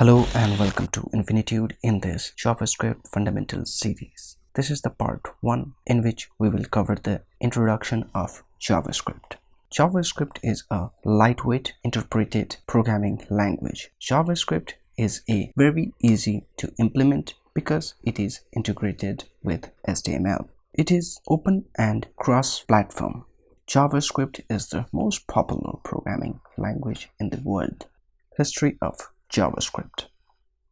Hello and welcome to Infinitude in this JavaScript Fundamental Series. This is the part 1 in which we will cover the introduction of JavaScript. JavaScript is a lightweight interpreted programming language. JavaScript is a very easy to implement because it is integrated with HTML. It is open and cross-platform. JavaScript is the most popular programming language in the world. History of JavaScript.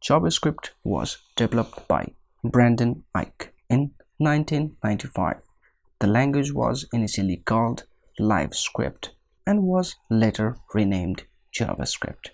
JavaScript was developed by Brandon Ike in 1995. The language was initially called LiveScript and was later renamed JavaScript.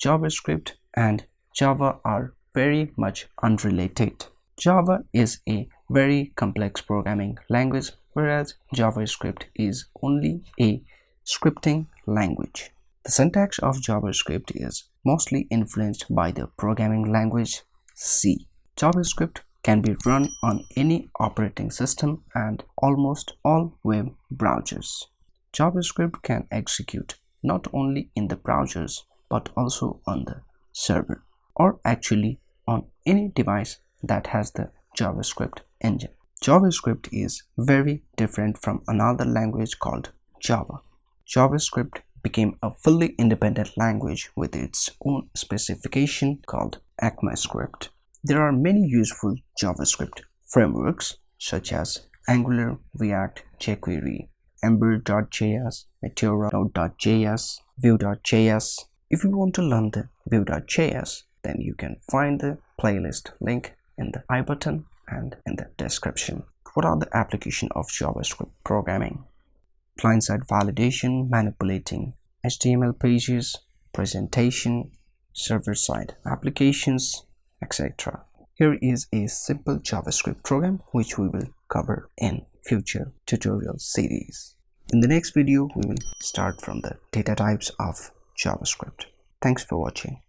JavaScript and Java are very much unrelated. Java is a very complex programming language, whereas JavaScript is only a scripting language. The syntax of JavaScript is mostly influenced by the programming language C. JavaScript can be run on any operating system and almost all web browsers. JavaScript can execute not only in the browsers but also on the server, or actually on any device that has the JavaScript engine. JavaScript is very different from another language called Java. JavaScript became a fully independent language with its own specification called ECMAScript. There are many useful JavaScript frameworks such as Angular, React, jQuery, Ember.js, Meteora.js, Vue.js. If you want to learn the Vue.js, then you can find the playlist link in the I button and in the description. What are the applications of JavaScript programming? Client-side validation, manipulating HTML pages, presentation, server-side applications, etc. Here is a simple JavaScript program which we will cover in future tutorial series. In the next video, we will start from the data types of JavaScript. Thanks for watching.